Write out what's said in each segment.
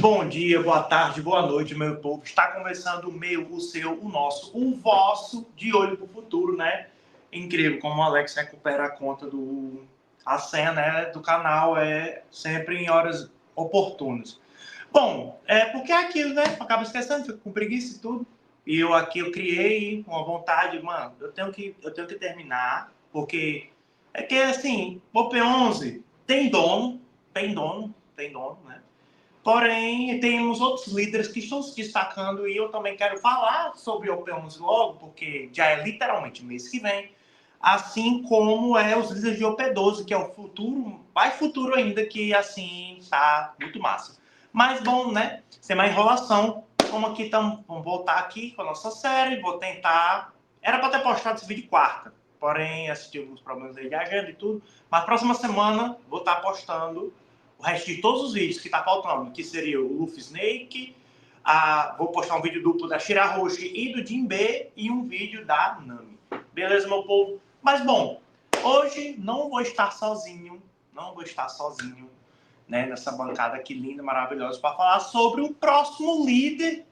Bom dia, boa tarde, boa noite, meu povo. Está começando o meu, o seu, o nosso, o vosso De Olho pro Futuro, né? Incrível como o Alex recupera a conta a senha, né, do canal sempre em horas oportunas. Bom, porque é aquilo, né? Acaba esquecendo, fico com preguiça e tudo. E eu criei com a vontade, mano, eu tenho que terminar, porque é que assim, o P11 tem dono, né? Porém, temos outros líderes que estão se destacando e eu também quero falar sobre o OP11 logo, porque já é literalmente mês que vem, assim como os líderes de OP12, que é o futuro, mais futuro ainda, que assim está muito massa. Mas bom, né? Sem mais enrolação, como aqui estamos, vamos voltar aqui com a nossa série, vou tentar. Era para ter postado esse vídeo quarta, porém, assisti alguns problemas aí de agenda e tudo, mas próxima semana vou estar postando o resto de todos os vídeos que tá faltando, que seria o Luffy Snake, vou postar um vídeo duplo da Shira Roshi e do Jinbe e um vídeo da Nami. Beleza, meu povo? Mas bom, hoje não vou estar sozinho, né, nessa bancada aqui linda, maravilhosa, para falar sobre o próximo líder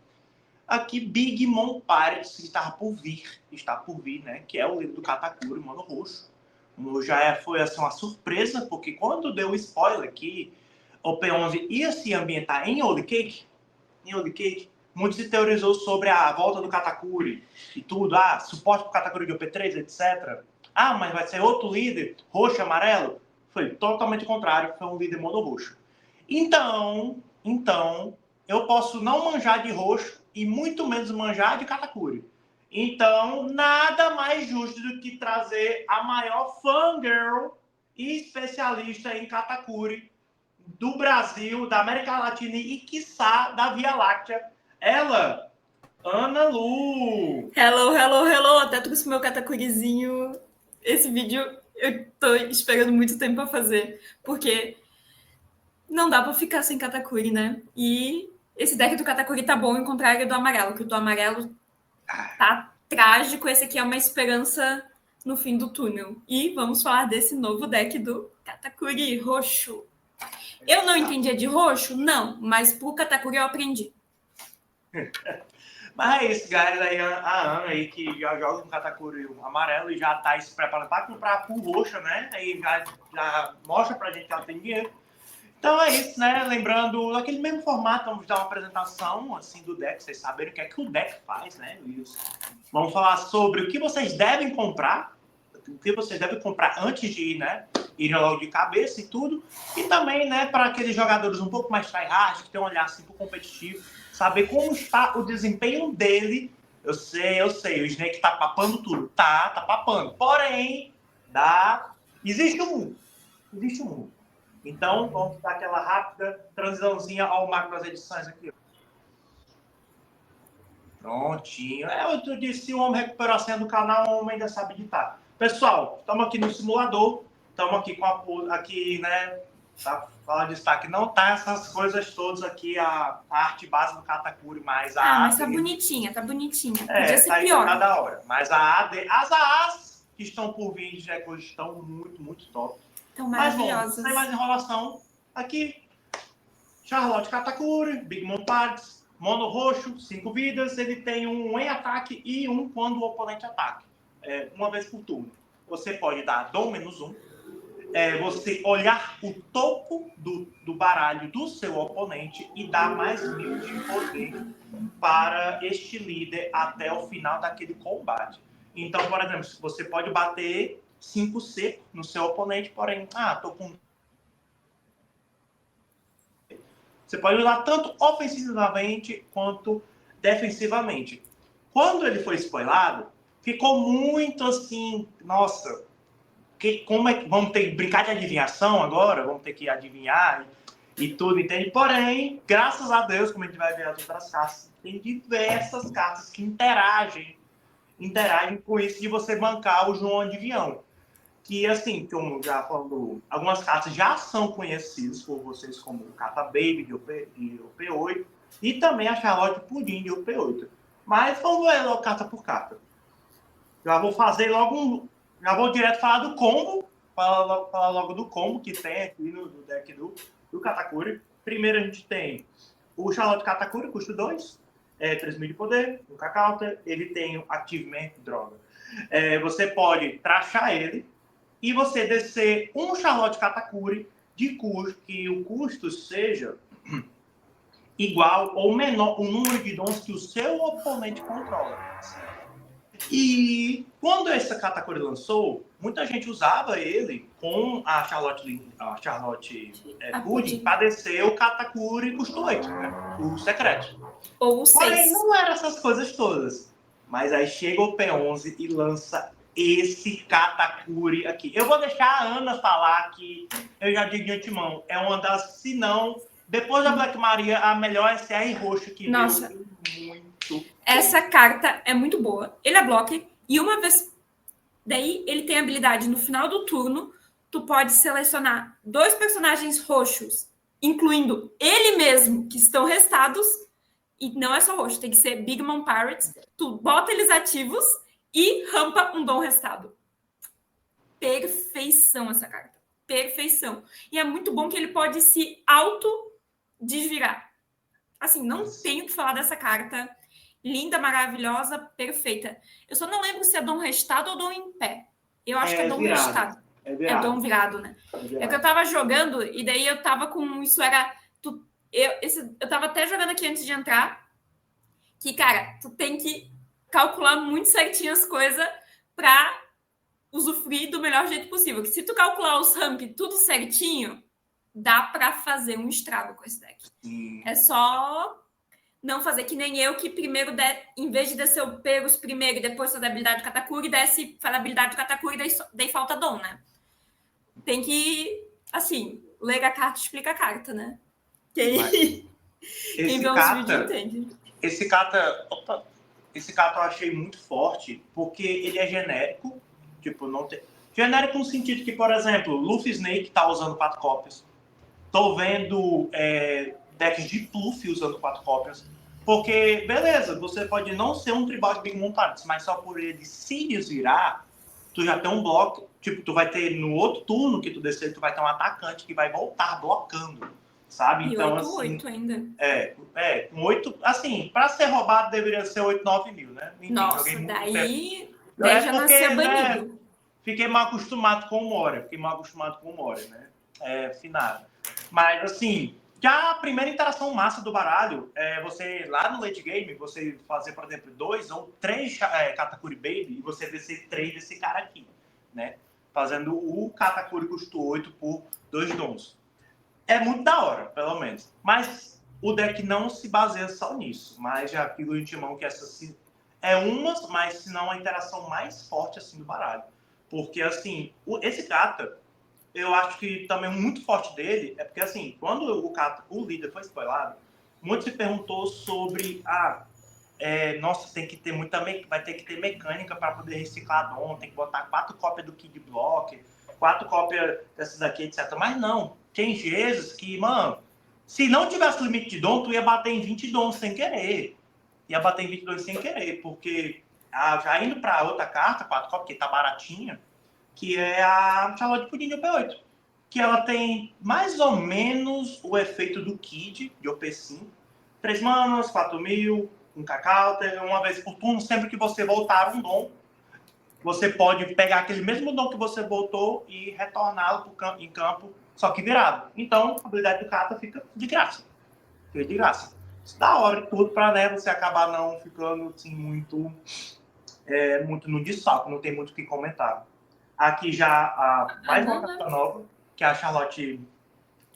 aqui, Big Mom Pirates, que está por vir, né, que é o líder do Katakuri, Mano Roxo. Foi assim, uma surpresa, porque quando deu o spoiler que o P11 ia se ambientar em Holy Cake, muito se teorizou sobre a volta do Katakuri e tudo, suporte para o Katakuri de OP3, etc. Mas vai ser outro líder, roxo e amarelo? Foi totalmente o contrário, foi um líder mono roxo. Então, eu posso não manjar de roxo e muito menos manjar de Katakuri. Então, nada mais justo do que trazer a maior fangirl e especialista em Katakuri do Brasil, da América Latina e, quiçá, da Via Láctea. Ela, Ana Lu. Hello, hello, hello. Até trouxe meu Katakurizinho. Esse vídeo eu tô esperando muito tempo pra fazer, porque não dá pra ficar sem Katakuri, né? E esse deck do Katakuri tá bom, ao contrário do amarelo, que o do amarelo tá trágico. Esse aqui é uma esperança no fim do túnel. E vamos falar desse novo deck do Katakuri roxo. Eu não entendia de roxo? Não, mas pro Katakuri eu aprendi. Mas é isso, galera. Aí a Ana aí que já joga com Katakuri amarelo e já tá se preparando para comprar por roxa, né? Aí já mostra pra gente que ela tem dinheiro. Então é isso, né? Lembrando, naquele mesmo formato, vamos dar uma apresentação assim do deck, vocês saberem o que é que o deck faz, né, Wilson? Vamos falar sobre o que vocês devem comprar, antes de ir, né? Ir logo de cabeça e tudo. E também, né, para aqueles jogadores um pouco mais tryhard, que tem um olhar assim pro competitivo, saber como está o desempenho dele. Eu sei, o Snake tá papando tudo. Tá papando. Porém, existe um mundo. Então, vamos dar aquela rápida transiçãozinha ao marco das edições aqui. Prontinho. Eu disse, o homem recuperou a senha do canal, o homem ainda sabe editar. Pessoal, estamos aqui no simulador, estamos aqui aqui, né, para falar de destaque. Não tá essas coisas todas aqui, a arte base do Katakuri, mas mas tá bonitinha, tá bonitinha. Podia ser tá pior. Tá da hora. Mas as AAs que estão por vir de Echoes estão muito, muito top. Tão maravilhosas. Mas bom, sem mais enrolação, aqui, Charlotte Katakuri, Big Mom Parts, Mono Roxo, 5 vidas, ele tem um em ataque e um quando o oponente ataque. Uma vez por turno. Você pode dar Dom -1, você olhar o topo do baralho do seu oponente e dar mais 1000 de poder para este líder até o final daquele combate. Então, por exemplo, você pode bater 5 seco no seu oponente, porém, tô com... Você pode usar tanto ofensivamente quanto defensivamente. Quando ele foi spoilado, ficou muito assim, nossa, como é que vamos ter que brincar de adivinhação agora? Vamos ter que adivinhar e tudo, entende? Porém, graças a Deus, como a gente vai ver as outras cartas, tem diversas cartas que interagem com isso de você bancar o João Adivinhão. Que, assim, como já falando, algumas cartas já são conhecidas por vocês como o Kata Baby de OP8 e também a Charlotte Pudim de OP8. Mas vamos ver logo carta por carta. Já vou direto falar do combo, falar logo do combo que tem aqui no deck do Katakuri. Primeiro a gente tem O Charlotte Katakuri custa 2, 3.000 de poder, um Counter, ele tem o Activement, droga. Você pode trachar ele e você descer um Charlotte Katakuri de custo, que o custo seja igual ou menor o número de dons que o seu oponente controla. E quando essa Katakuri lançou, muita gente usava ele com a Charlotte Pudding para descer o Katakuri custo 8, né? O secreto. Ou o 6. Porém, não eram essas coisas todas. Mas aí chega o P11 e lança esse Katakuri aqui. Eu vou deixar a Ana falar que, eu já digo de antemão, é uma das, se não, depois da Black Maria, a melhor SR roxa que Nossa, veio. Muito essa carta é muito boa. Ele é bloque e uma vez... Daí ele tem a habilidade, no final do turno, tu pode selecionar 2 personagens roxos, incluindo ele mesmo, que estão restados, e não é só roxo, tem que ser Big Mom Pirates. Tu bota eles ativos e rampa um dom restado. Perfeição essa carta. Perfeição. E é muito bom que ele pode se auto-desvirar. Assim, não tenho o que falar dessa carta. Linda, maravilhosa, perfeita. Eu só não lembro se é dom restado ou dom em pé. Eu acho que é dom virado. restado. É dom virado, né? É que eu tava jogando e daí eu tava com... Isso era... Eu tava até jogando aqui antes de entrar. Que, cara, tu tem que calcular muito certinho as coisas pra usufruir do melhor jeito possível. Que se tu calcular os ramp tudo certinho, dá pra fazer um estrago com esse deck. É só... não fazer que nem eu, que primeiro, em vez de descer o Perus primeiro e depois fazer a habilidade do Katakuri, faz a habilidade do Katakuri e daí falta dom, né? Tem que, assim, ler a carta explica a carta, né? Quem vê uns vídeos entende. Esse kata eu achei muito forte, porque ele é genérico, tipo, não tem... Genérico no sentido que, por exemplo, Luffy Snake tá usando 4 cópias. Tô vendo decks de Pluff usando 4 cópias. Porque, beleza, você pode não ser um tribal de Big Mom Pirates, mas só por ele se desvirar, tu já tem um bloco. Tipo, tu vai ter no outro turno que tu descer, tu vai ter um atacante que vai voltar blocando, sabe? E então, 8 assim, ainda. Com 8, assim, pra ser roubado deveria ser 8, 9 mil, né? Enfim, nossa, daí já nasceu banido. Né, fiquei mal acostumado com o Moria, né? Finado. Mas, assim, já a primeira interação massa do baralho é você, lá no late game, você fazer, por exemplo, 2 ou 3 Katakuri Baby e você descer 3 desse cara aqui, né? Fazendo o Katakuri custo 8 por 2 dons. É muito da hora, pelo menos. Mas o deck não se baseia só nisso. Mas já fico em timão que essa mas se não a interação mais forte assim do baralho. Porque, assim, esse Kata, eu acho que também muito forte dele é porque, assim, quando o líder foi spoilado, muito se perguntou sobre nossa, tem que ter vai ter que ter mecânica para poder reciclar dom, tem que botar 4 cópias do Kid Block, 4 cópias dessas aqui, etc. Mas não, tem vezes que, mano, se não tivesse limite de dom, tu ia bater em 20 dons sem querer. Porque já indo para outra carta, 4 cópias, que tá baratinha, que é a Charlotte Pudding de OP8. Que ela tem mais ou menos o efeito do Kid, de OP5. 3 manas, 4.000, um cacau, uma vez por turno, sempre que você voltar um dom, você pode pegar aquele mesmo dom que você botou e retorná-lo em campo, só que virado. Então, a habilidade do Kata fica de graça. Isso dá hora e tudo para você acabar não ficando assim, muito no destaque, não tem muito o que comentar. Aqui já a mais uma carta nova, que é a Charlotte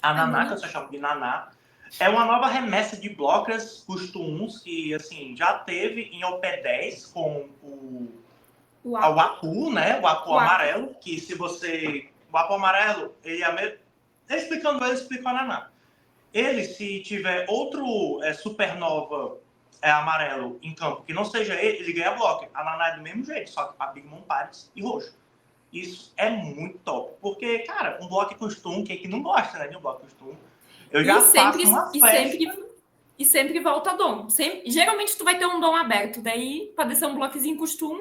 Ananá, que eu só chamo de Naná. É uma nova remessa de blockers, custo 1, que assim, já teve em OP10 com o Apu, né? O Apu amarelo, que se você... O Apu amarelo, ele é explicando ele, explica a Naná. Ele, se tiver outro supernova amarelo em campo, que não seja ele ganha blocker. A Naná é do mesmo jeito, só que para Big Mom Pirates e roxo. Isso é muito top. Porque, cara, um bloco custom, quem que não gosta, né, de um bloco custom? Eu já faço uma festa. E sempre volta dom. Geralmente tu vai ter um dom aberto. Daí, para descer um bloquezinho custom,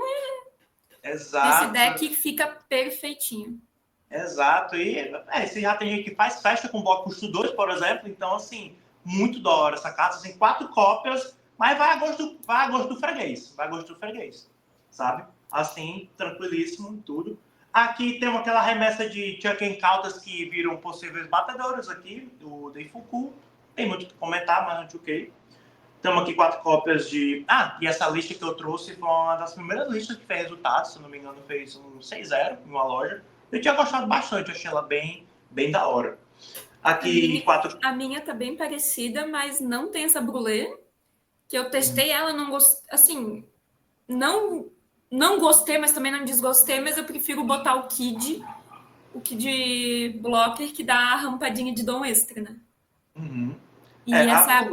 Exato. Esse deck fica perfeitinho. Exato. E você já tem gente que faz festa com bloco custo 2, por exemplo. Então, assim, Muito da hora essa carta. Tem 4 cópias, mas vai a gosto do freguês. Vai a gosto do freguês, sabe? Assim, tranquilíssimo e tudo. Aqui temos aquela remessa de Chuck Encounters que viram possíveis batedores aqui, do Deifuku. Tem muito o que comentar, mas não ok. Temos aqui 4 cópias de... e essa lista que eu trouxe foi uma das primeiras listas que fez resultados, se não me engano, fez um 6-0 em uma loja. Eu tinha gostado bastante, achei ela bem da hora. Aqui, a minha tá bem parecida, mas não tem essa brulé, que eu testei ela, não gostei, assim, não gostei, mas também não desgostei, mas eu prefiro botar o Kid Blocker, que dá a rampadinha de dom extra, né? Uhum. E essa...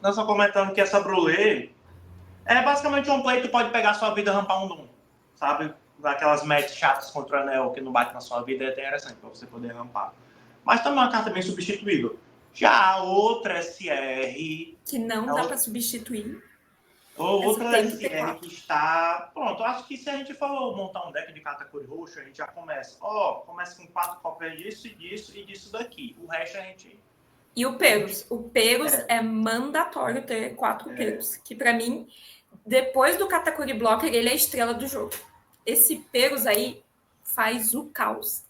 Nós só comentando que essa brulé é basicamente um play que tu pode pegar sua vida e rampar um dom, sabe? Daquelas matches chatas contra o anel que não bate na sua vida, é até interessante pra você poder rampar. Mas também é uma carta bem substituível. Já a outra SR... que não dá pra substituir. Outra SR que está... Pronto, acho que se a gente for montar um deck de Katakuri roxo, a gente já começa. Começa com 4 cópias disso e disso daqui. O resto a gente... E o Peros. O Peros é mandatório ter 4 Peros. Que pra mim, depois do Katakuri Blocker, ele é a estrela do jogo. Esse Peros aí faz o caos.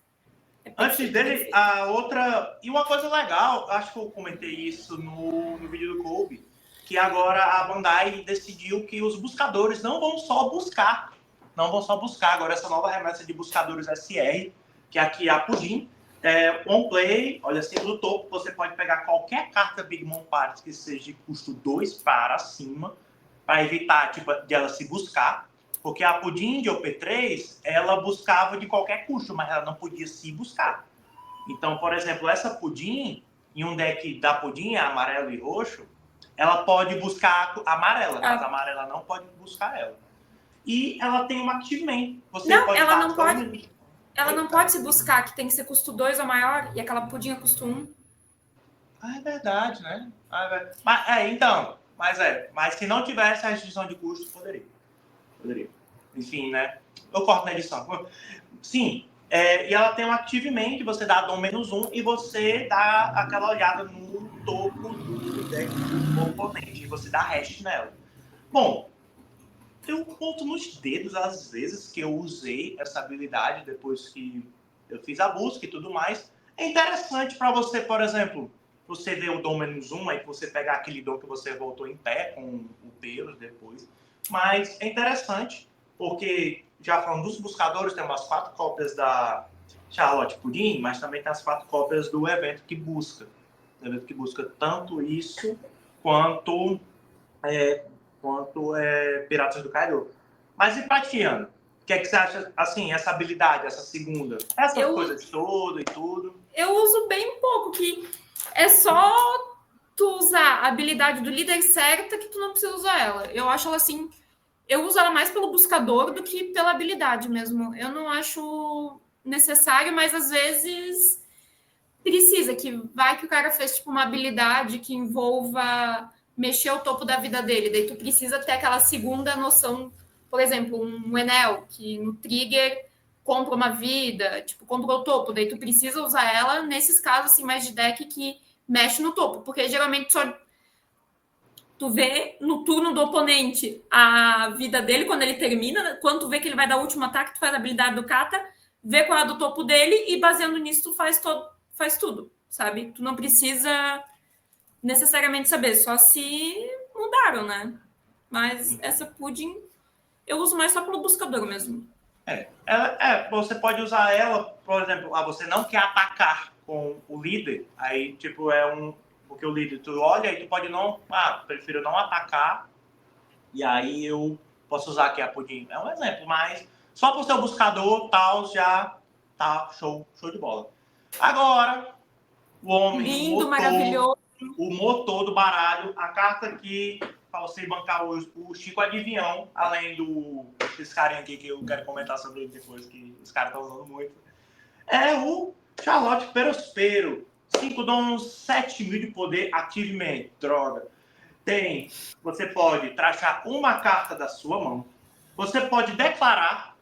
Antes dele, a outra... E uma coisa legal, acho que eu comentei isso no vídeo do Kobe, que agora a Bandai decidiu que os buscadores não vão só buscar. Agora essa nova remessa de buscadores SR, que aqui é a Pudim, on play, olha assim, do topo você pode pegar qualquer carta Big Mom Party que seja de custo 2 para cima, para evitar de ela se buscar. Porque a Pudim de OP3, ela buscava de qualquer custo, mas ela não podia se buscar. Então, por exemplo, essa Pudim, em um deck da Pudim, amarelo e roxo, ela pode buscar a amarela, mas a amarela não pode buscar ela. E ela tem um Activement. Ela não pode se buscar, que tem que ser custo 2 ou maior, e aquela Pudim é custo 1. É verdade, né? Mas se não tivesse a restrição de custo, poderia. Enfim, né? Eu corto na edição. Sim, e ela tem um Activement, você dá dom -1 e você dá aquela olhada no topo do deck do oponente. E você dá hash nela. Bom, eu conto nos dedos as vezes que eu usei essa habilidade depois que eu fiz a busca e tudo mais. É interessante para você, por exemplo, você ver o dom -1, aí você pegar aquele dom que você voltou em pé com o Pelos depois. Mas é interessante, porque já falando dos buscadores, tem umas 4 cópias da Charlotte Pudim, mas também tem as 4 cópias do evento que busca. O evento que busca tanto isso quanto Piratas do Kaido. Mas e pra Tiana? O que é que você acha, assim, essa habilidade, essa segunda? Essas coisas todas e tudo? Eu uso bem pouco, que é só tu usar a habilidade do líder certa que tu não precisa usar ela. Eu acho ela assim... Eu uso ela mais pelo buscador do que pela habilidade mesmo. Eu não acho necessário, mas às vezes precisa, que vai que o cara fez tipo uma habilidade que envolva mexer o topo da vida dele, daí tu precisa ter aquela segunda noção, por exemplo, um Enel, que no trigger compra uma vida, tipo, compra o topo, daí tu precisa usar ela nesses casos assim, mais de deck que mexe no topo, porque geralmente só tu vê no turno do oponente a vida dele quando ele termina, quando tu vê que ele vai dar o último ataque, tu faz a habilidade do kata, vê qual é a do topo dele e baseando nisso tu faz tudo, sabe? Tu não precisa necessariamente saber, só se mudaram, né? Mas essa Pudim eu uso mais só pelo buscador mesmo. Você pode usar ela, por exemplo, você não quer atacar com o líder, aí tipo porque o líder tu olha e tu pode não, prefiro não atacar, e aí eu posso usar aqui a Pudim. É um exemplo, mas só por ser o buscador, tal, já tá show de bola. Agora, o homem, lindo, maravilhoso. O motor do baralho, a carta que para você bancar o Chico Adivinhão, além desse carinha aqui que eu quero comentar sobre ele depois, que os caras estão usando muito, é o Charlotte Perospero. 5 dons, 7.000 de poder, Activement, droga. Você pode trachar uma carta da sua mão, você pode declarar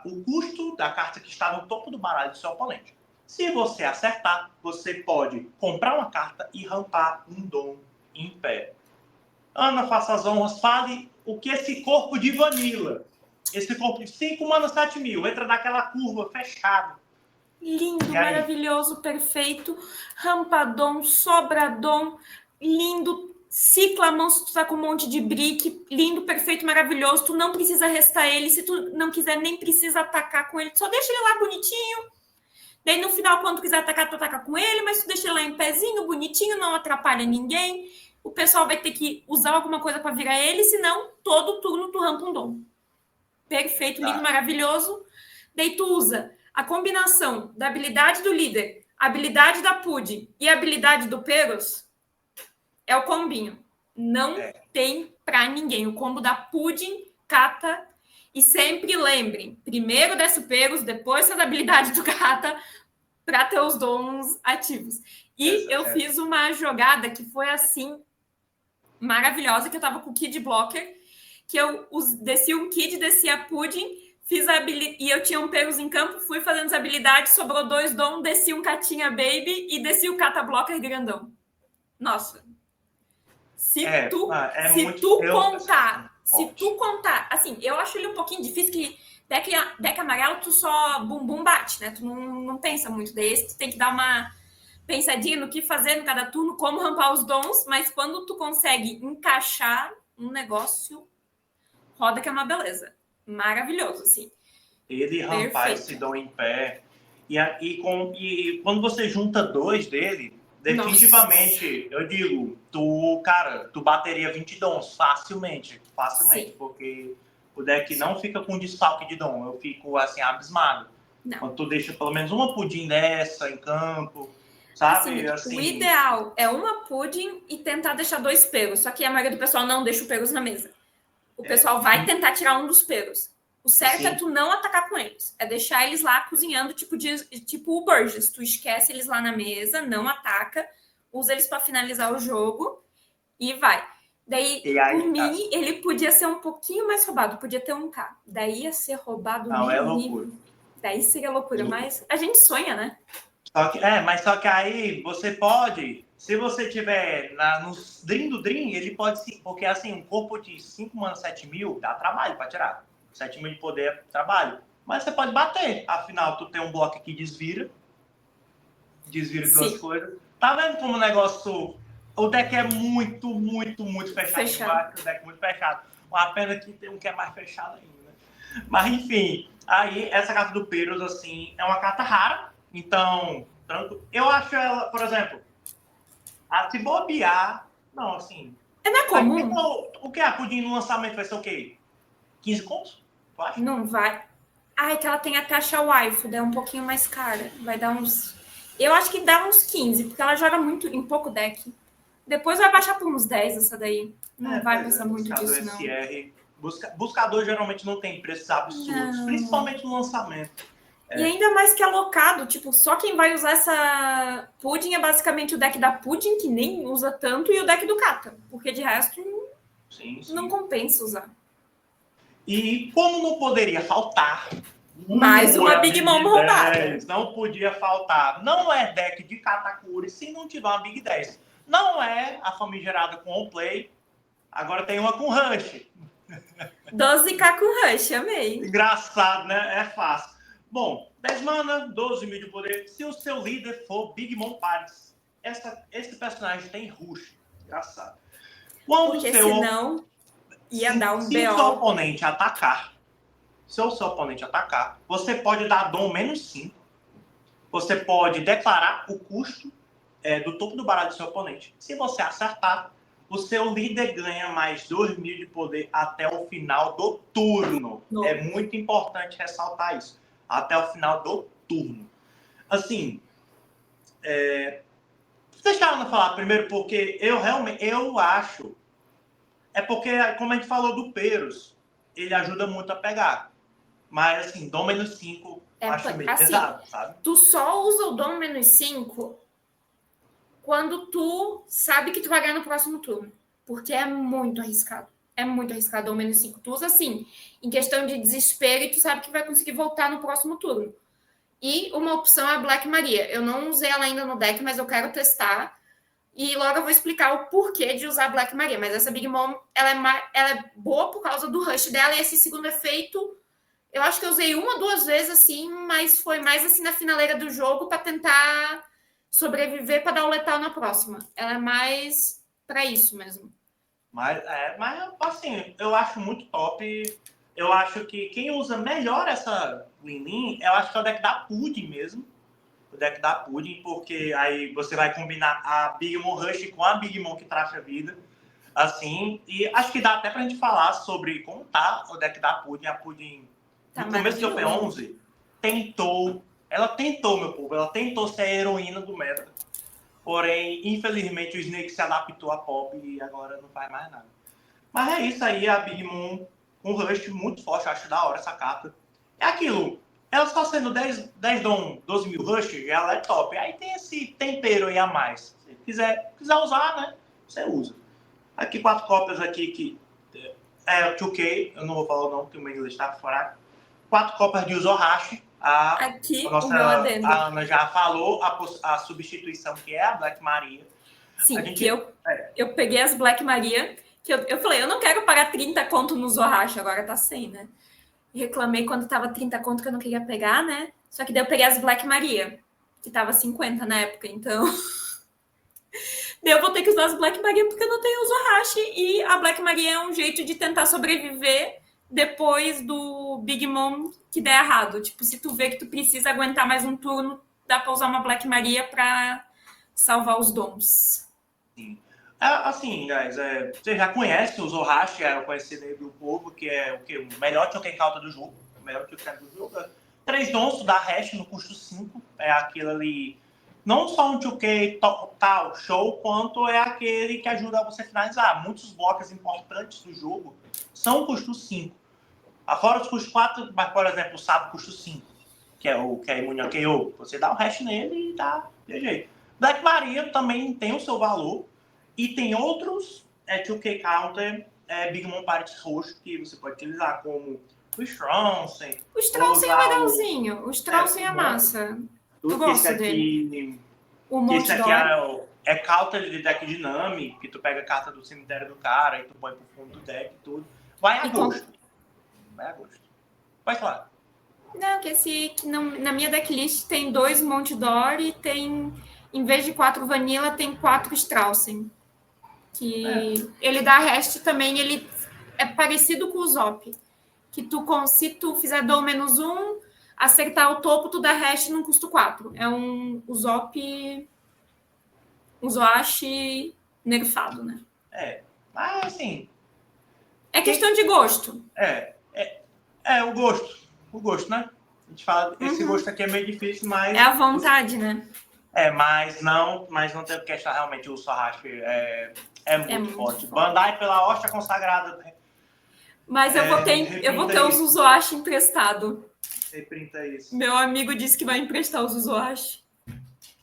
o custo da carta que está no topo do baralho do seu oponente. Se você acertar, você pode comprar uma carta e rampar um dom em pé. Ana, faça as honras, fale o que esse corpo de Vanilla, esse corpo de 5 mana 7 mil, entra naquela curva fechada. Lindo, maravilhoso, perfeito. Rampadom, sobradom, lindo. Cicla a mão se tu tá com um monte de brick. Lindo, perfeito, maravilhoso. Tu não precisa restar ele. Se tu não quiser, nem precisa atacar com ele. Só deixa ele lá bonitinho. Daí no final, quando tu quiser atacar, tu ataca com ele. Mas tu deixa ele lá em pezinho, bonitinho, não atrapalha ninguém. O pessoal vai ter que usar alguma coisa para virar ele. Senão, todo turno tu rampa um dom. Perfeito, lindo, maravilhoso. Daí tu usa a combinação da habilidade do líder, a habilidade da Pudding e a habilidade do Peros é o combinho. Não tem pra ninguém. O combo da Pudding, Kata. E sempre lembrem, primeiro desce o Peros, depois faz a habilidade do Kata para ter os dons ativos. E eu fiz uma jogada que foi assim, maravilhosa, que eu tava com o Kid Blocker, que eu desci um Kid, desci a Pudding, fiz a e eu tinha um Peros em campo, fui fazendo as habilidades, sobrou 2 dom, desci um Catinha Baby e desci o Cata Blocker grandão. Nossa. Se tu contar, assim, eu acho ele um pouquinho difícil que deck amarelo tu só bum bate, né? Tu não pensa muito desse, tu tem que dar uma pensadinha no que fazer no cada turno, como rampar os dons, mas quando tu consegue encaixar um negócio, roda que é uma beleza. Maravilhoso, assim. Ele rampar esse dom em pé. E quando você junta 2 dele, definitivamente, eu digo, tu bateria 20 dons facilmente, sim, porque o deck não fica com desfalque de dom. Eu fico, assim, abismado. Não. Quando tu deixa pelo menos uma Pudding dessa em campo, sabe? Assim, o ideal é uma Pudding e tentar deixar 2 Peros, só que a maioria do pessoal não deixa o Peros na mesa. O pessoal vai tentar tirar um dos Peros. O certo é tu não atacar com eles. É deixar eles lá cozinhando, tipo o Burgess. Tu esquece eles lá na mesa, não ataca, usa eles para finalizar o jogo e vai. Daí, por mim, ele podia ser um pouquinho mais roubado. Podia ter 1K. Daí ia ser roubado meio nível. Daí seria loucura. Mas a gente sonha, né? Só que aí você pode... Se você tiver nos Dream do Dream, ele pode sim. Porque assim, um corpo de 5 mana 7 mil dá trabalho para tirar. 7 mil de poder é trabalho. Mas você pode bater. Afinal, tu tem um bloco que desvira duas coisas. Tá vendo como o negócio... O deck é muito, muito, muito fechado. O deck é muito fechado. Uma pena que tem um que é mais fechado ainda. Né? Mas, enfim. Aí, essa carta do Peros, assim, é uma carta rara. Então, eu acho ela, por exemplo... se bobear... Não, assim... Não é comum. O que a Pudding no lançamento vai ser o quê? 15 contos? Não vai. Ai, que ela tem a taxa waifu, é um pouquinho mais cara. Vai dar uns... Eu acho que dá uns 15, porque ela joga muito em pouco deck. Depois vai baixar por uns 10 essa daí. Não vai pensar muito disso, não. Buscador geralmente não tem preços absurdos, principalmente no lançamento. E ainda mais que alocado, tipo, só quem vai usar essa Pudding é basicamente o deck da Pudding, que nem usa tanto, e o deck do Kata. Porque de resto, não compensa usar. E como não poderia faltar... Mais uma Big Mom roubada. Não podia faltar. Não é deck de Katakuri se não tiver uma Big 10. Não é a famigerada com All Play. Agora tem uma com Rush. 12k com Rush, amei. Engraçado, né? É fácil. Bom, 10 mana, 12 mil de poder. Se o seu líder for Big Mom Paris, esse personagem tem Rush. Engraçado. Porque senão ia dar um BO. Se o seu oponente atacar, você pode dar dom -5. Você pode declarar o custo do topo do baralho do seu oponente. Se você acertar, o seu líder ganha mais 2 mil de poder até o final do turno. É muito importante ressaltar isso. Até o final do turno. Assim, deixa a Ana falar primeiro, porque eu acho... É porque, como a gente falou do Peros, ele ajuda muito a pegar. Mas, assim, dom -5, acho meio pesado, sabe? Tu só usa o dom -5 quando tu sabe que tu vai ganhar no próximo turno. Porque é muito arriscado. É muito arriscado dom -5. Tu usa, assim, em questão de desespero e tu sabe que vai conseguir voltar no próximo turno. E uma opção é a Black Maria. Eu não usei ela ainda no deck, mas eu quero testar. E logo eu vou explicar o porquê de usar a Black Maria. Mas essa Big Mom, ela é boa por causa do rush dela. E esse segundo efeito, eu acho que eu usei uma ou duas vezes, assim, mas foi mais assim na finaleira do jogo para tentar sobreviver para dar o letal na próxima. Ela é mais para isso mesmo. Mas assim, eu acho muito top. Eu acho que quem usa melhor essa Lin, eu acho que é o deck da Pudding mesmo. O deck da Pudding, porque aí você vai combinar a Big Mom Rush com a Big Mom que traça a vida. Assim, e acho que dá até pra gente falar sobre como tá o deck da Pudding. A Pudding, no começo de OP11, ela tentou, meu povo, ela tentou ser a heroína do meta. Porém, infelizmente, o Snake se adaptou a Pop e agora não faz mais nada. Mas é isso aí, a Big Mom, um rush muito forte, eu acho da hora essa carta. É aquilo, ela só sendo 10 dom, 12 mil rush, ela é top. Aí tem esse tempero aí a mais. Se quiser usar, né, você usa. Aqui 4 cópias aqui que é o 2K, eu não vou falar o nome, porque o meu inglês está fraco. 4 cópias de Uzohashi. Aqui, o meu adendo. A Ana já falou a substituição, que é a Black Maria. Sim, que eu peguei as Black Maria, que eu falei, eu não quero pagar 30 conto no Uzohashi, agora tá 100, né? Reclamei quando tava 30 conto que eu não queria pegar, né? Só que daí eu peguei as Black Maria, que tava 50 na época, então... daí eu vou ter que usar as Black Maria porque eu não tenho Uzohashi, e a Black Maria é um jeito de tentar sobreviver depois do Big Mom que der errado. Tipo, se tu vê que tu precisa aguentar mais um turno, dá pra usar uma Black Maria pra salvar os dons. Sim. Assim, guys, você já conhece o Uzohashi, é conhecido aí do povo, que é o quê? O melhor token counter do jogo. O melhor token do jogo. 3 dons da hash no custo 5. É aquilo ali. Não só um 2K tal show, quanto é aquele que ajuda você a finalizar. Muitos blocos importantes do jogo são custo 5. Fora os custos 4, mas, por exemplo, o Sapo custo 5, que é imune ao KO. Você dá o hash nele e dá de jeito. Black Maria também tem o seu valor. E tem outros 2K Counter Big Mom Pirates roxo que você pode utilizar, como o Straussen. O Straussen é legalzinho. O Straussen é massa. Tu gosta dele? O Monte esse aqui é counter de deck Dynami, que tu pega a carta do cemitério do cara e tu põe pro fundo do deck e tudo. Vai a gosto. Vai falar. Não, que na minha decklist tem 2 Monte Dor e tem, em vez de 4 Vanilla, tem 4 Straussen. Que ele dá rest também, ele é parecido com o Zop. Que se tu fizer dom -1, acertar o topo, tu dá rest num custo 4. É um Zop, um Zoashi nerfado, né? Mas assim... É questão de gosto. O gosto, né? A gente fala, esse gosto aqui é meio difícil, mas... É a vontade, né? Mas não tem que achar realmente o Uzohashi é muito forte. Bandai pela hosta consagrada. Mas eu vou ter os Uzohashi emprestado. Reprinta isso. Meu amigo disse que vai emprestar os Uzohashi.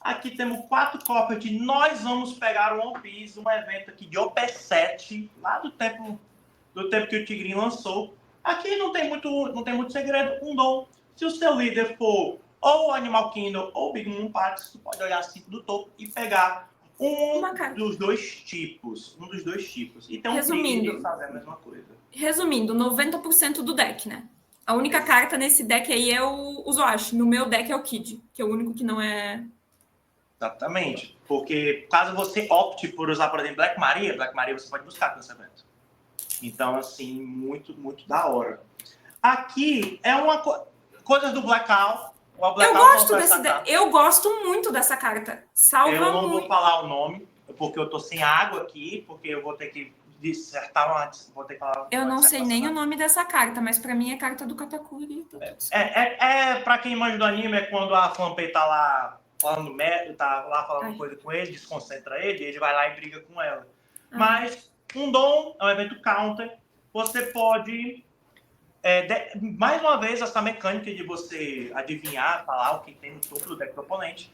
Aqui temos 4 cópias de Nós Vamos Pegar o One Piece, um evento aqui de OP7, lá do tempo que o Tigrinho lançou. Aqui não tem muito segredo. Um dom. Se o seu líder for ou Animal Kingdom ou Big Mom Pirates, tu pode olhar 5 do topo e pegar um dos dois tipos. E tem um Resumindo, de fazer a mesma coisa. Resumindo, 90% do deck, né? A única carta nesse deck aí é o Uzohashi. No meu deck é o Kid, que é o único que não é... Exatamente. Porque caso você opte por usar, por exemplo, Black Maria você pode buscar nesse evento. Então, assim, muito, muito da hora. Aqui é uma coisa do Blackout. Eu gosto muito dessa carta. Salva muito. Eu não vou falar o nome, porque eu tô sem água aqui, porque eu vou ter que dissertar antes. Eu não sei nem o nome dessa carta, mas pra mim é carta do Katakuri. Pra quem manja do anime, é quando a Flampei tá lá falando merda, tá lá falando coisa com ele, desconcentra ele vai lá e briga com ela. Mas um dom é um evento counter. Você pode... mais uma vez, essa mecânica de você adivinhar, falar o que tem no topo do deck do oponente.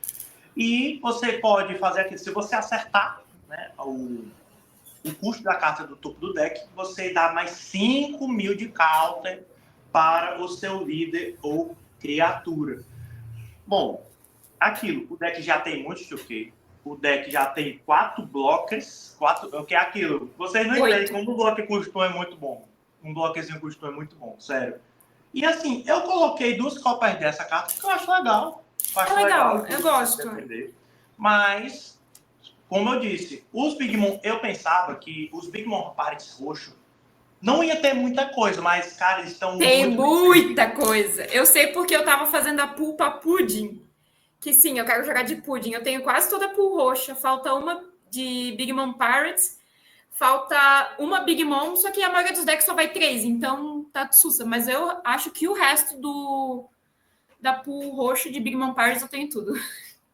E você pode fazer aquilo, se você acertar, né, o custo da carta do topo do deck, você dá mais 5.000 de counter para o seu líder ou criatura. Bom, aquilo, o deck já tem muito choquei. O deck já tem 4 blockers. O que é aquilo? Vocês não entendem como o bloco custom é muito bom. Um bloquezinho custom é muito bom, sério. E assim, eu coloquei 2 copas dessa carta porque eu acho legal. É legal, eu gosto. Mas, como eu disse, os Big Mom, eu pensava que os Big Mom Pirates roxo não ia ter muita coisa, mas, cara, eles estão Tem muita coisa. Eu sei porque eu tava fazendo a pool pra pudding. Que sim, eu quero jogar de pudding. Eu tenho quase toda a pool roxa. Falta uma de Big Mom Pirates. Falta uma Big Mom, só que a maioria dos decks só vai 3, então tá de sussa. Mas eu acho que o resto da pool roxa de Big Mom Pirates eu tenho tudo.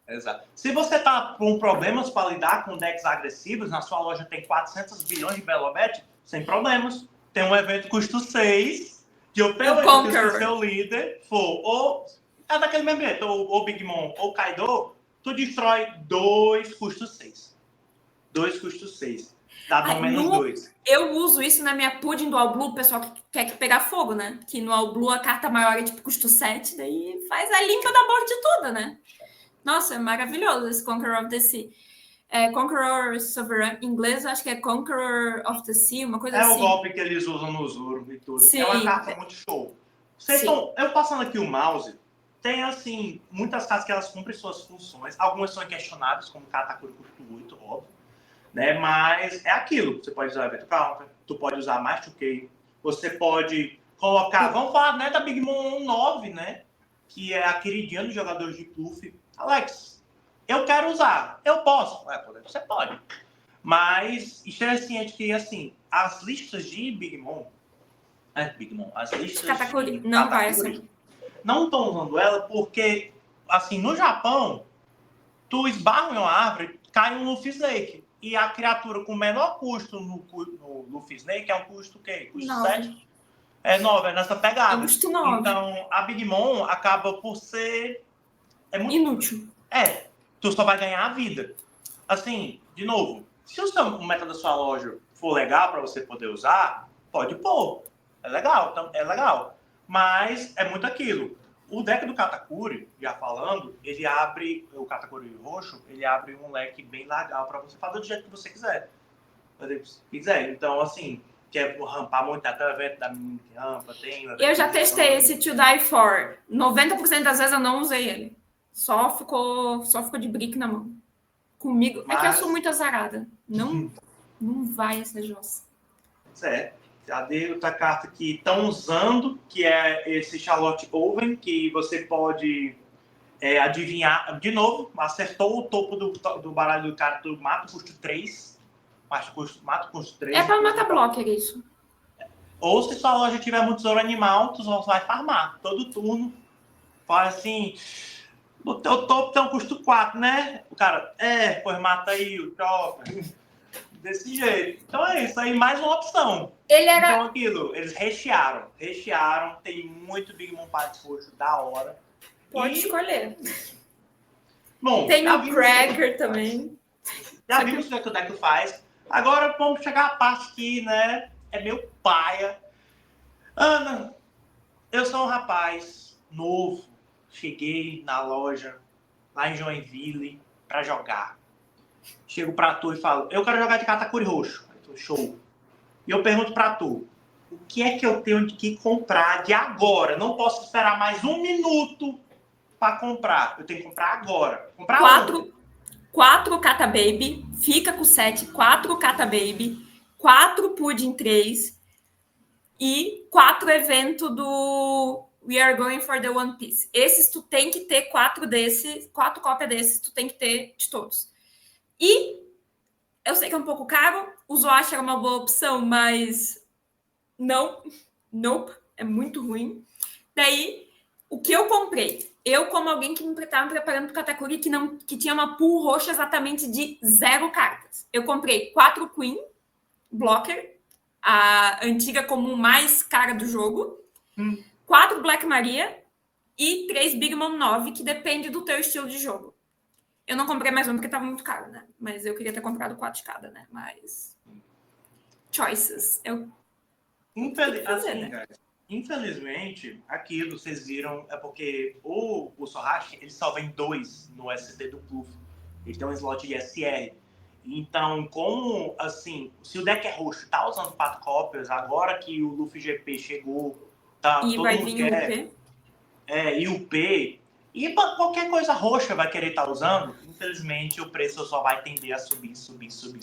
Exato. Se você tá com problemas para lidar com decks agressivos, na sua loja tem 400 bilhões de Belobet, sem problemas. Tem um evento custo 6, que o teu evento, se o seu líder for ou é daquele mesmo jeito, ou Big Mom ou Kaido, tu destrói 2 custos 6. 2 custos 6. Dá no menos 2. Eu uso isso na minha pudding do All Blue, o pessoal que quer pegar fogo, né? Que no All Blue a carta maior é tipo custo 7, daí faz a limpa da board toda, né? Nossa, é maravilhoso esse Conqueror of the Sea. Conqueror Sovereign, em inglês, acho que é Conqueror of the Sea, uma coisa assim. É o golpe que eles usam no Zoro e tudo. Sim. É uma carta muito show. Eu passando aqui o mouse, tem, assim, muitas cartas que elas cumprem suas funções. Algumas são inquestionáveis, como Katakuri custo 8, óbvio. Né? Mas é aquilo. Você pode usar evento counter, tu pode usar mais 2K, você pode colocar... Vamos falar, né, da Big Mom 9, né? Que é a queridinha dos jogadores de Pluff. Alex, eu quero usar. Eu posso? Você pode. Mas esteja ciente que, assim, as listas de Big Mom... as listas Katakuri, de não Katakuri, vai assim. não estão usando ela porque, assim, no Japão, tu esbarra em uma árvore, cai um Luffy Snake. E a criatura com menor custo no Luffy Snake é um custo o quê? Custo 7? É 9, é nessa pegada. Custo 9. Então, a Big Mom acaba por ser... muito inútil. Tu só vai ganhar a vida. Assim, de novo, se o meta da sua loja for legal para você poder usar, pode pôr. É legal. Mas é muito aquilo. O deck do Katakuri, já falando, ele abre, o Katakuri roxo, ele abre um leque bem legal para você fazer do jeito que você quiser. Então, assim, quer rampar muito até o evento da menina que rampa, tem... Eu já testei esse To Die For. 90% das vezes eu não usei ele. Só ficou de brick na mão. Comigo. É que eu sou muito azarada. Não vai essa jossa. Certo. Já dei outra carta que estão usando, que é esse Charlotte Oven, que você pode adivinhar. De novo, acertou o topo do baralho do cara, tu mata custo 3. Mata custo 3. É para matar blocker isso. Ou se sua loja tiver muito tesouro animal, tu só vai farmar. Todo turno. Fala assim, no teu topo tem um custo 4, né? O cara, pois mata aí o chopper. Desse jeito. Então é isso aí, mais uma opção. Então aquilo, eles rechearam, tem muito Big Mom Pirates roxo da hora. Pode escolher. Bom, tem o Cracker também. Já vimos o que o deck faz. Agora vamos chegar à parte que, né, é meu paia. Ana, eu sou um rapaz novo, cheguei na loja lá em Joinville pra jogar. Chego pra tu e falo, eu quero jogar de Katakuri roxo. Aí tu, show. E eu pergunto pra tu, o que é que eu tenho que comprar de agora? Não posso esperar mais 1 minuto pra comprar. Eu tenho que comprar agora. Comprar 4 Kata Baby, fica com 7, 4 Kata Baby, 4 Pudding 3 e 4 evento do We Are Going for the One Piece. Esses tu tem que ter 4 desses, 4 cópias desses, tu tem que ter de todos. E eu sei que é um pouco caro, o Zoashi era uma boa opção, mas nope, é muito ruim. Daí, o que eu comprei? Eu, como alguém que estava me preparando para o Katakuri, que tinha uma pool roxa exatamente de 0 cartas. Eu comprei 4 Queen, Blocker, a antiga comum mais cara do jogo, 4 Black Maria e 3 Big Mom 9, que depende do teu estilo de jogo. Eu não comprei mais um porque estava muito caro, né? Mas eu queria ter comprado 4 de cada, né? Mas... choices. Infelizmente, assim, né? Infelizmente, aquilo vocês viram é porque o Sorachi, ele só vem 2 no ST do Pluff. Ele tem um slot de SR. Então, como, assim, se o deck é roxo, tá usando 4 cópias, agora que o Luffy GP chegou, tá, E todo vai mundo vir o quer, P. e o P, e qualquer coisa roxa vai querer estar usando, infelizmente o preço só vai tender a subir.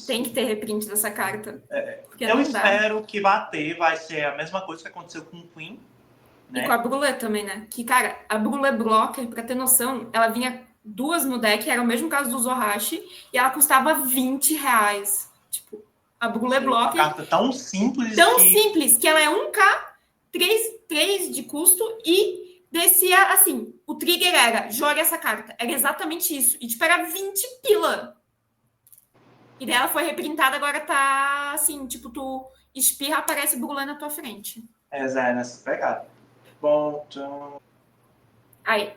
Tem que ter reprint dessa carta. Porque Eu não dá. espero que vai ser a mesma coisa que aconteceu com o Queen, E né? com a Brulé também, né? Que, cara, a Brulé Blocker, pra ter noção, ela vinha 2 no deck, era o mesmo caso do Zohashi, e ela custava R$20. Tipo, a Brulé Uma Blocker, carta tão simples tão que... simples, que ela é 1k, 3 de custo, e descia assim, o trigger era, joga essa carta. Era exatamente isso. E tipo, era 20 pila. E daí ela foi reprintada, agora tá assim, tipo, tu espirra, aparece Brulé na tua frente. Zé, nessa pegada. Bom, então... Aí,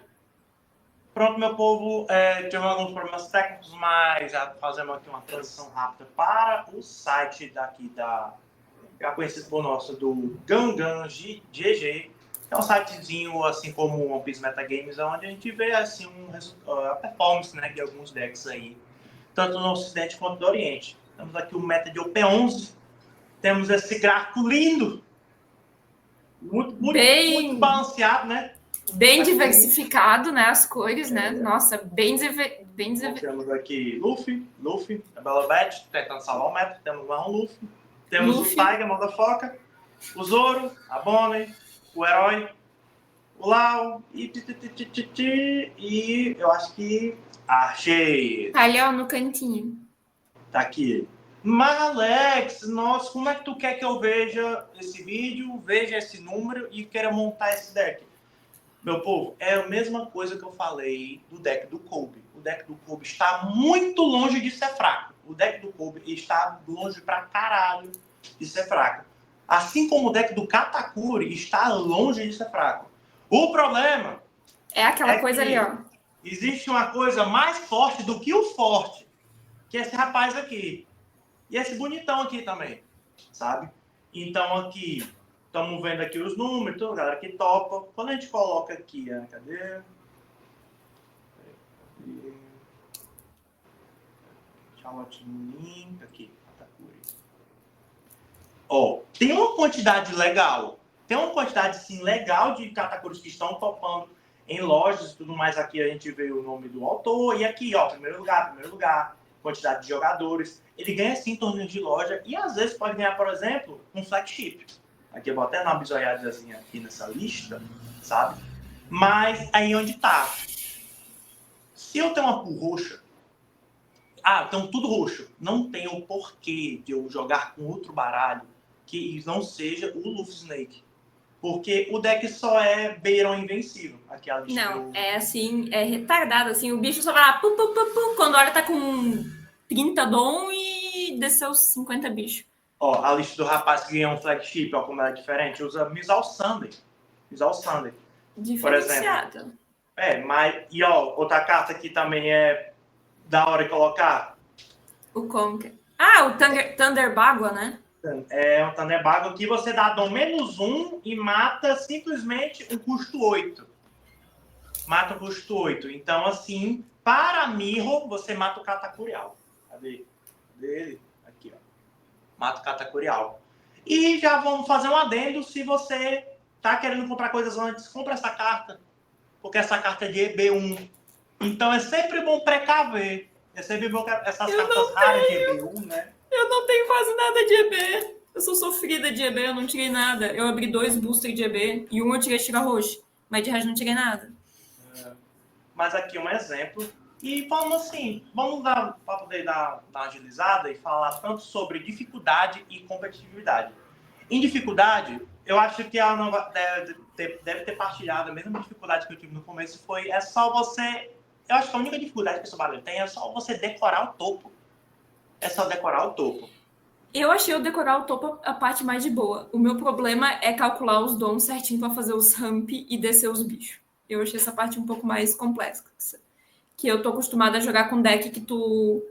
Pronto, meu povo, tivemos alguns problemas técnicos, mas já fazemos aqui uma transição rápida para o site daqui já conhecido por nosso, do Gangan GG, que é um sitezinho, assim como o One Piece Metagames, onde a gente vê assim, a performance, né, de alguns decks aí, tanto no Ocidente quanto no Oriente. Temos aqui o meta de OP11, temos esse gráfico lindo, muito balanceado, né? bem diversificado, né? As cores, né? É. Nossa, bem diversificado. Temos aqui Luffy, a Bella Bat, tentando salvar o meta. Temos o Marrom Luffy. Temos o Tiger, Motherfucker. O Zoro, a Bonnie, o Herói, o Lau e eu acho que achei. Tá ali, ó, no cantinho. Tá aqui. Mas, Alex, nossa, como é que tu quer que eu veja esse vídeo, veja esse número e queira montar esse deck? Meu povo, é a mesma coisa que eu falei do deck do Kobe. O deck do Kobe está muito longe de ser fraco. O deck do Kobe está longe pra caralho de ser fraco. Assim como o deck do Katakuri está longe de ser fraco. O problema é aquela coisa ali, ó. Existe uma coisa mais forte do que o forte, que é esse rapaz aqui. E esse bonitão aqui também, sabe? Então aqui, estamos vendo aqui os números, então, galera que topa. Quando a gente coloca aqui, cadê? Charlotte Link, aqui, Katakuri. Ó, tem uma quantidade legal. Tem uma quantidade, sim, legal de Katakuris que estão topando em lojas e tudo mais. Aqui a gente vê o nome do autor. E aqui, ó, primeiro lugar, quantidade de jogadores. Ele ganha, sim, torneios de loja. E, às vezes, pode ganhar, por exemplo, um flagship. Aqui eu vou até dar uma bisoiadazinha aqui nessa lista, sabe? Mas aí onde tá? Se eu tenho uma pool roxa, então tudo roxo. Não tem o porquê de eu jogar com outro baralho que não seja o Luffy Snake. Porque o deck só é beirão invencível. Aqui a lista não, é assim, é retardado, assim, o bicho só vai lá, quando olha tá com 30 dom e desceu os 50 bichos. Ó, a lista do rapaz que ganha um flagship, ó, como ela é diferente, usa Misal Sunday. Diferenciado. Por exemplo. Mas, e ó, outra carta aqui também é da hora de colocar. O Conker. O Thunder Bagua, né? É um Thunder Bagua que você dá dom -1 e mata simplesmente um custo 8. Mata o custo 8. Então, assim, para Mirror, você mata o Katakurial. Cadê? Dele? Aqui, ó. Mata o Katakurial. E já vamos fazer um adendo. Se você tá querendo comprar coisas antes, compra essa carta. Porque essa carta é de EB1. Então, é sempre bom precaver. É sempre bom essas cartas raras de EB1, né? Eu não tenho quase nada de EB. Eu sou sofrida de EB, eu não tirei nada. Eu abri 2 boosters de EB e um eu tirei Tira Roxa. Mas de resto não tirei nada. Mas aqui um exemplo. E falando assim, vamos para poder dar uma agilizada e falar tanto sobre dificuldade e competitividade. Em dificuldade, eu acho que ela não deve ter partilhado a mesma dificuldade que eu tive no começo. É só você... Eu acho que a única dificuldade que esse baralho tem é só você decorar o topo. É só decorar o topo. Eu achei o decorar o topo a parte mais de boa. O meu problema é calcular os dons certinho para fazer os ramp e descer os bichos. Eu achei essa parte um pouco mais complexa. Que eu tô acostumada a jogar com deck que tu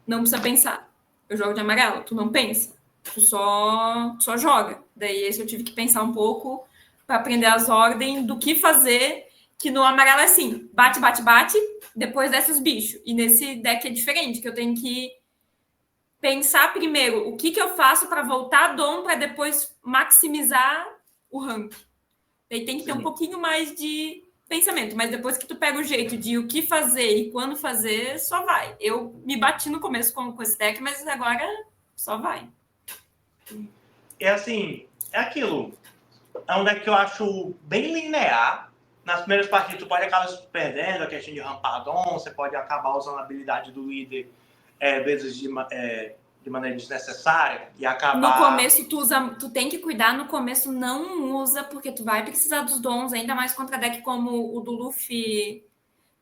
não precisa pensar. Eu jogo de amarelo, tu não pensa. Tu só joga. Daí esse eu tive que pensar um pouco para aprender as ordens do que fazer, que no amarelo é assim, bate, bate, bate, depois desce os bichos. E nesse deck é diferente, que eu tenho que pensar primeiro o que eu faço para voltar a Dom para depois maximizar o rank. Daí tem que ter um pouquinho mais de pensamento, mas depois que tu pega o jeito de o que fazer e quando fazer, só vai. Eu me bati no começo com esse deck, mas agora só vai. É assim, é aquilo. É um deck que eu acho bem linear. Nas primeiras partidas tu pode acabar se perdendo, a questão de rampadon, você pode acabar usando a habilidade do líder vezes de maneira desnecessária e acabar... No começo tu tem que cuidar, no começo não usa, porque tu vai precisar dos dons, ainda mais contra deck como o do Luffy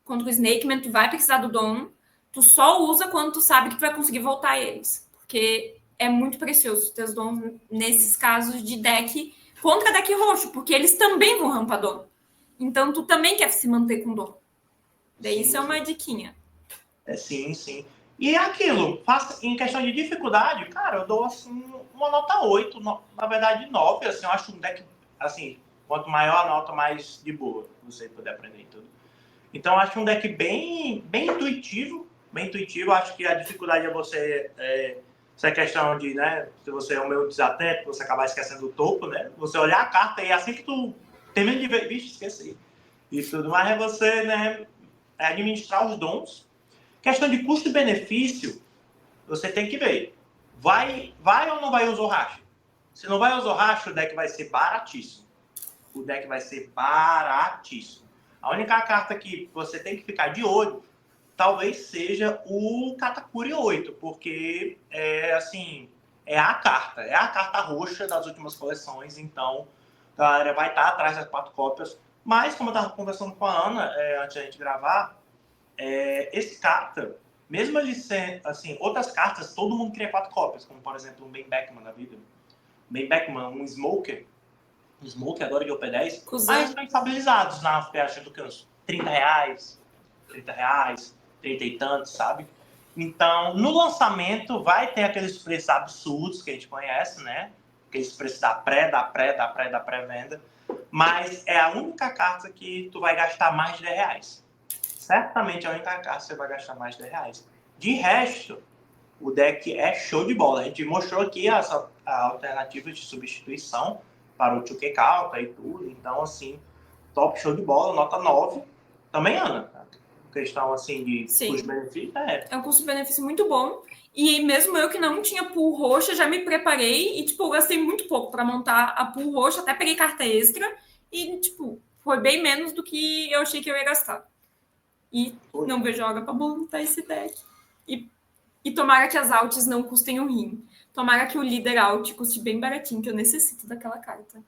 contra o Snakeman, tu vai precisar do dom. Tu só usa quando tu sabe que tu vai conseguir voltar eles, porque é muito precioso ter os dons nesses casos de deck contra deck roxo, porque eles também vão rampar dom. Então tu também quer se manter com dom. Daí isso é uma diquinha. Sim, sim. E é aquilo, em questão de dificuldade, cara, eu dou assim uma nota 8, na verdade 9, assim, eu acho um deck, assim, quanto maior a nota, mais de boa, você poder aprender tudo. Então eu acho um deck bem intuitivo, acho que a dificuldade é você, essa questão de, né, se você é um meio desatento, você acabar esquecendo o topo, né, você olhar a carta e assim que tu termina de ver, bicho, esqueci. E tudo mais é você, né, administrar os dons. Questão de custo e benefício, você tem que ver. Vai ou não vai usar o racho? Se não vai usar o racho, o deck vai ser baratíssimo. A única carta que você tem que ficar de olho talvez seja o Katakuri 8, porque é a carta roxa das últimas coleções, então a galera vai estar atrás das 4 cópias. Mas, como eu estava conversando com a Ana antes da gente gravar, esse carta, mesmo ele sendo, assim, outras cartas, todo mundo cria 4 cópias, como por exemplo um Ben Beckman da vida. Ben Beckman, um Smoker agora de OP10, mas estão estabilizados na PH do canso. R$30, 30 e tantos, sabe? Então, no lançamento, vai ter aqueles preços absurdos que a gente conhece, né? Aqueles preços da pré-venda. Mas é a única carta que tu vai gastar mais de R$10. Certamente a única carta que você vai gastar mais de R$10. De resto, o deck é show de bola. A gente mostrou aqui as alternativas de substituição para o 2K Calca e tudo. Então, assim, top, show de bola, nota 9. Também, Ana, questão assim de custo-benefício é um custo-benefício muito bom. E mesmo eu que não tinha pool roxa, já me preparei e, tipo, eu gastei muito pouco para montar a pool roxa, até peguei carta extra e, tipo, foi bem menos do que eu achei que eu ia gastar. E não vejo hora para montar esse deck. E tomara que as alts não custem um rim. Tomara que o líder alt custe bem baratinho, que eu necessito daquela carta.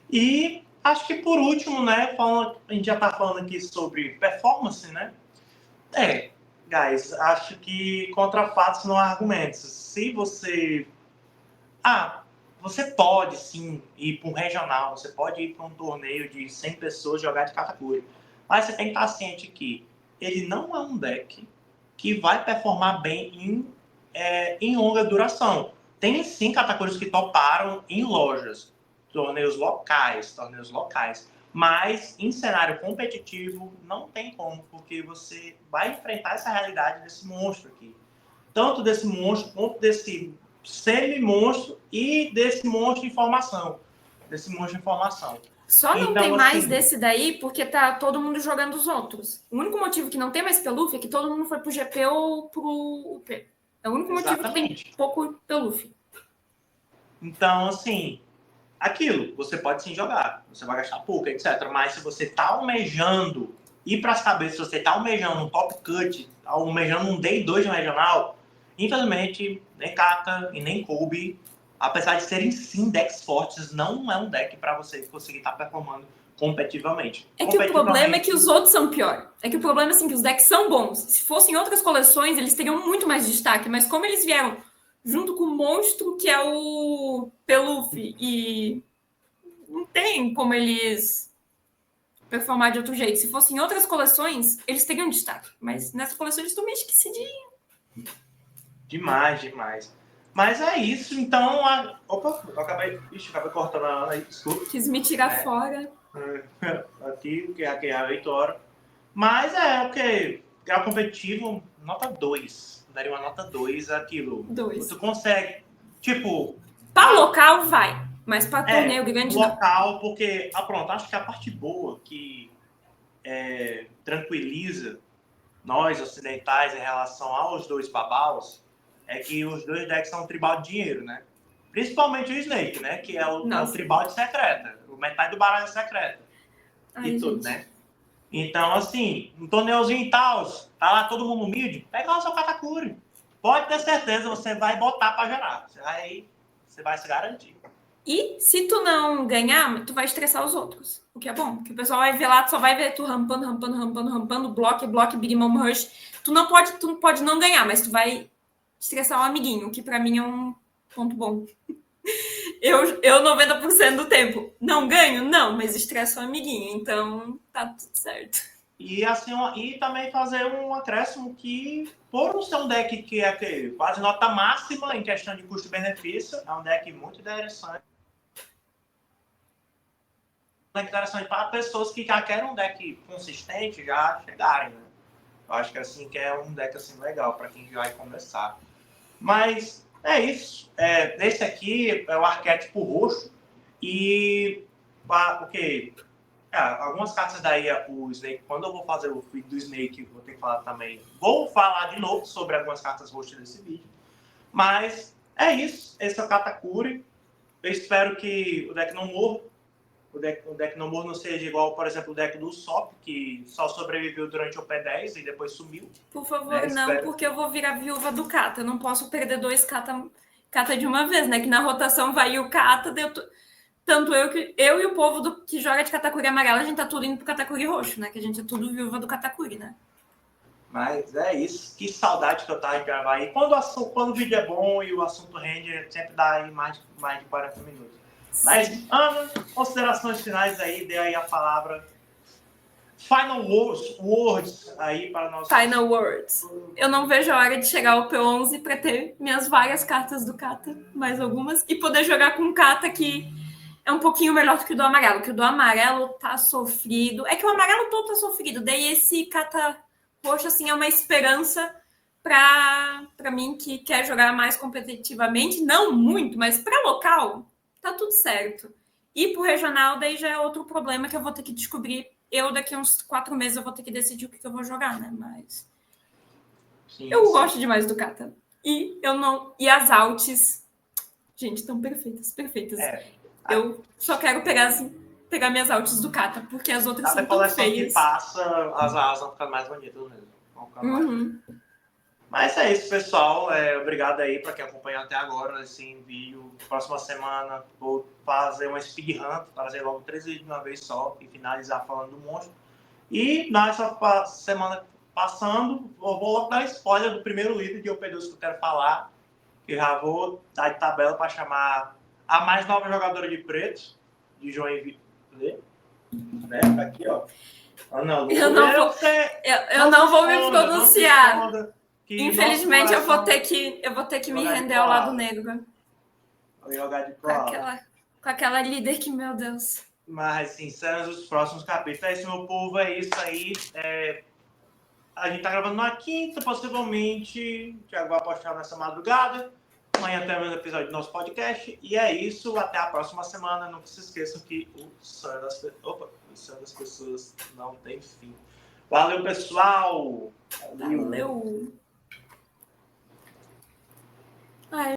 E acho que por último, né, a gente já está falando aqui sobre performance, né? Guys, acho que contra fatos não há argumentos. Se você... você pode sim ir para um regional, você pode ir para um torneio de 100 pessoas jogar de Katakuri. Mas você tem que estar ciente que ele não é um deck que vai performar bem em longa duração. Tem sim Katakuris que toparam em lojas, torneios locais, mas em cenário competitivo não tem como, porque você vai enfrentar essa realidade desse monstro aqui. Tanto desse monstro, quanto desse semi-monstro e desse monstro de informação. Só não tem mais desse daí porque tá todo mundo jogando os outros. O único motivo que não tem mais Pelúfia é que todo mundo foi pro GP ou pro UP. É o único motivo que tem pouco Pelúfia. Então, assim, aquilo, você pode sim jogar, você vai gastar pouco, etc. Mas se você tá almejando ir para as cabeças, se você tá almejando um top cut, almejando um Day 2 no regional, infelizmente, nem Kata e nem Kobe, apesar de serem sim decks fortes, não é um deck para você conseguir estar performando competitivamente. É que o problema é que os outros são pior. É que o problema é assim, que os decks são bons. Se fossem outras coleções, eles teriam muito mais destaque, mas como eles vieram junto com o monstro que é o Pelúfia e não tem como eles performar de outro jeito. Se fossem outras coleções, eles teriam destaque. Mas nessa coleção eles estão meio esquecidinhos. Demais. Mas é isso, então... Opa, eu acabei cortando a Ana aí, desculpa. Quis me tirar fora. Aqui, que é a leitora. Mas o que? Grau competitivo, nota 2. Daria uma nota 2 aquilo. 2. Tu consegue, tipo... Para local, vai. Mas para torneio grande, não. Local, porque... pronto, acho que a parte boa que tranquiliza nós ocidentais em relação aos dois babaus é que os dois decks são um tribal de dinheiro, né? Principalmente o Snake, né? Que é o tribal de secreta. O metade do baralho é secreta. E tudo, né? Então, assim, um torneiozinho e tal, tá lá todo mundo humilde, pega lá o seu Katakuri. Pode ter certeza, você vai botar pra gerar. Você vai se garantir. E se tu não ganhar, tu vai estressar os outros. O que é bom, porque o pessoal vai ver lá, tu só vai ver tu rampando, bloco, Big Mom Rush. Tu não pode não ganhar, mas tu vai estressar o amiguinho, o que pra mim é um ponto bom. Eu 90% do tempo não ganho, não, mas estresso o amiguinho, então tá tudo certo. E assim, e também fazer um acréscimo que, por não ser um deck que é quase nota máxima em questão de custo-benefício, é um deck muito interessante. Interessante para pessoas que já querem um deck consistente já chegarem, né? Eu acho que assim que é um deck assim legal para quem vai começar. Mas é isso. Esse aqui é o arquétipo roxo e algumas cartas daí o Snake. Quando eu vou fazer o vídeo do Snake, vou ter que falar também. Vou falar de novo sobre algumas cartas roxas desse vídeo. Mas é isso. Esse é o Katakuri. Eu espero que o deck não morra. O deck não morra não seja igual, por exemplo, o deck do Usopp, que só sobreviveu durante o P10 e depois sumiu. Por favor, não, porque eu vou virar viúva do Kata. Eu não posso perder 2 Kata de uma vez, né? Que na rotação vai o Kata, tanto eu e o povo que joga de Katakuri amarelo, a gente tá tudo indo pro Katakuri roxo, né? Que a gente é tudo viúva do Katakuri, né? Mas é isso. Que saudade que eu tava de gravar aí. Quando o vídeo é bom e o assunto rende, sempre dá aí mais de 40 minutos. Mas, Ana, considerações finais aí, dê aí a palavra. Final words aí para nós. Final words. Eu não vejo a hora de chegar ao P11 para ter minhas várias cartas do Kata, mais algumas, e poder jogar com um Kata que é um pouquinho melhor do que o do amarelo, que o do amarelo tá sofrido. É que o amarelo todo tá sofrido, daí esse Kata roxo, assim, é uma esperança para mim que quer jogar mais competitivamente, não muito, mas para local, tá tudo certo. E pro regional, daí já é outro problema que eu vou ter que descobrir. Daqui a uns 4 meses, eu vou ter que decidir o que eu vou jogar, né? Mas eu gosto demais do Kata. E as alts, gente, estão perfeitas. Eu só quero pegar minhas alts do Kata, porque as outras são tão feias. Que passa, as asas vão ficar mais bonitas mesmo. Mas é isso, pessoal. Obrigado aí para quem acompanhou até agora esse vídeo. Próxima semana vou fazer uma speedrun, trazer logo 3 vídeos de uma vez só e finalizar falando do monstro. E nessa semana passando, eu vou logo dar spoiler do primeiro líder de OP2 que eu quero falar. Que já vou dar de tabela para chamar a mais nova jogadora de preto, de Joinville. Né? Aqui, ó. Eu não vou me pronunciar. Infelizmente, eu vou ter que me render ao lado negro. Com aquela líder que, meu Deus. Mas, assim, serão os próximos capítulos. É isso, meu povo, é isso aí. A gente tá gravando na quinta, possivelmente. O Thiago vai postar nessa madrugada. Amanhã temos um episódio do nosso podcast. E é isso, até a próxima semana. Não se esqueçam que o sonho das pessoas não tem fim. Valeu, pessoal! Valeu!